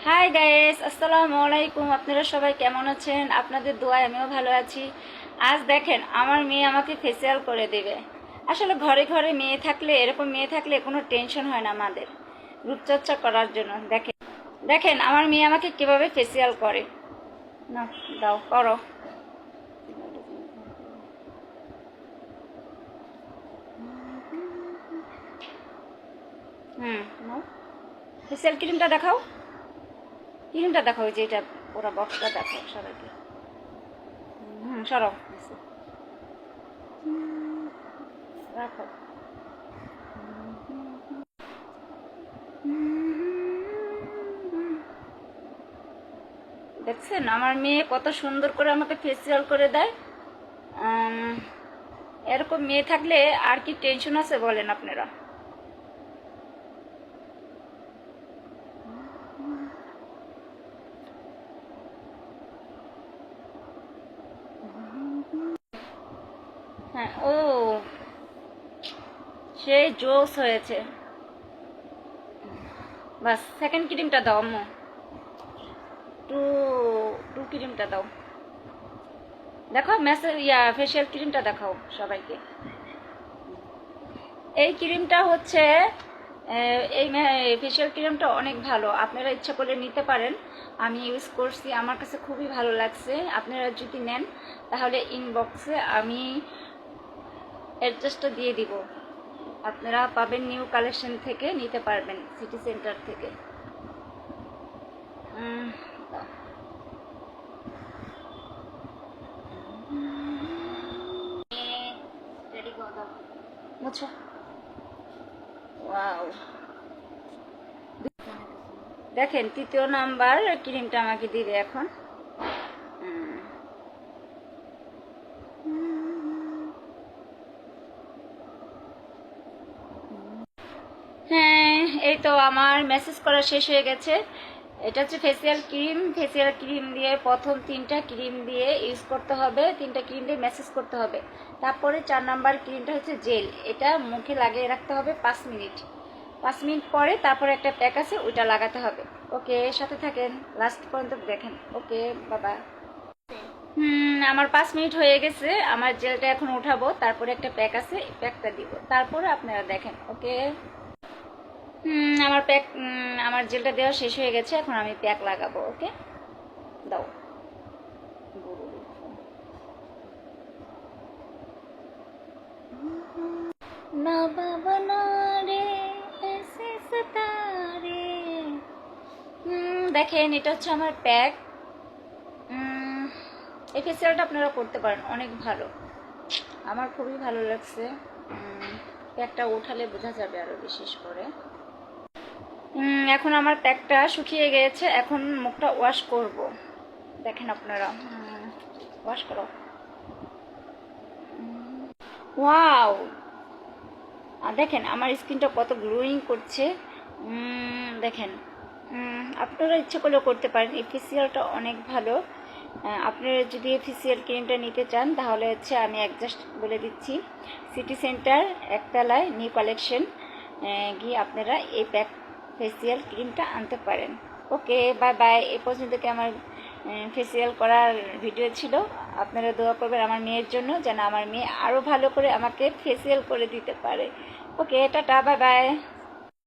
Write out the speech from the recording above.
Hi guys, আসসালামু আলাইকুম। আপনারা সবাই কেমন আছেন? আপনাদের দোয়ায় আমিও ভালো আছি। আজ দেখেন আমার মেয়ে আমাকে ফেসিয়াল করে দেবে। আসলে ঘরে ঘরে মেয়ে থাকলে, এরকম মেয়ে থাকলে কোনো টেনশন হয় না আমাদের রূপচর্চা করার জন্য। দেখেন দেখেন আমার মেয়ে আমাকে কিভাবে ফেসিয়াল করে। না, দাও করো। নাও, ফেসিয়াল ক্রিমটা দেখাও। ক্রিমটা দেখাও, যে এটা পুরো বক্সটা দেখাও সবাইকে। সরাও, রাখো। দেখছেন আমার মেয়ে কত সুন্দর করে আমাকে ফেসিয়াল করে দেয়। এরকম মেয়ে থাকলে আর কি টেনশন আছে বলেন আপনারা। হ্যাঁ, ও সেই জোস হয়েছে। বাস, সেকেন্ড ক্রিমটা দাও আম্মু। টু টু ক্রিমটা দাও। দেখো মেসেজ ফেসিয়াল ক্রিমটা দেখাও সবাইকে। এই ক্রিমটা হচ্ছে এই ফেসিয়াল ক্রিমটা অনেক ভালো, আপনারা ইচ্ছা করলে নিতে পারেন। আমি ইউজ করছি, আমার কাছে খুবই ভালো লাগছে। আপনারা যদি নেন তাহলে ইনবক্সে আমি অ্যাড্রেসটা দিয়ে দিব, আপনারা পাবেন নিউ কালেকশন থেকে নিতে পারবেন, সিটি সেন্টার থেকে। মুছো। ওয়াও, দেখেন তৃতীয় নাম্বার ক্রিমটা আমাকে দিবে এখন। হ্যাঁ, এই তো আমার মেসেজ করা শেষ হয়ে গেছে। এটা হচ্ছে ফেসিয়াল ক্রিম। ফেসিয়াল ক্রিম দিয়ে প্রথম তিনটা ক্রিম দিয়ে ইউজ করতে হবে, তিনটা ক্রিম দিয়ে মেসেজ করতে হবে। তারপরে 4 নাম্বার ক্রিমটা হচ্ছে জেল, এটা মুখে লাগিয়ে রাখতে হবে 5 মিনিট। 5 মিনিট পরে তারপরে একটা প্যাক আছে, ওইটা লাগাতে হবে। ওকে, সাথে থাকেন লাস্ট পর্যন্ত দেখেন। ওকে, বাবা। আমার 5 মিনিট হয়ে গেছে। আমার জেলটা এখন উঠাবো, তারপরে একটা প্যাক আছে, প্যাকটা দিব, তারপরে আপনারা দেখেন। ওকে। আমার প্যাক, আমার জেলটা দেওয়া শেষ হয়ে গেছে, এখন আমি প্যাক লাগাবো। ওকে, দাও। না বাবা না রে, এসে সিতারে। দেখেন এটা হচ্ছে আমার প্যাক। এই ফেসিয়ালটা আপনারা করতে পারেন, অনেক ভালো, আমার খুবই ভালো লাগছে। প্যাকটা উঠালে বোঝা যাবে আরো বিশেষ করে। এখন আমার প্যাকটা শুকিয়ে গেছে, এখন মুখটা ওয়াশ করব। দেখেন আপনারা, ওয়াশ করো। ওয়াও, দেখেন আমার স্কিনটা কত গ্লোয়িং করছে। দেখেন, আপনারা ইচ্ছা করলেও করতে পারেন। এই ফেসিয়ালটা অনেক ভালো। আপনারা যদি এই ফেসিয়াল ক্রিমটা নিতে চান তাহলে হচ্ছে আমি অ্যাডজাস্ট বলে দিচ্ছি, সিটি সেন্টার একতলায় নিউ কালেকশন গিয়ে আপনারা এই প্যাক ফেসিয়াল ক্রিমটা আনতে পারেন। ওকে, বাই বাই। এই পর্যন্ত কি আমার ফেসিয়াল করার ভিডিও ছিল। আপনারা দোয়া করবেন আমার মেয়ের জন্য, যেন আমার মেয়ে আরও ভালো করে আমাকে ফেসিয়াল করে দিতে পারে। ওকে, টাটা, বাই বাই।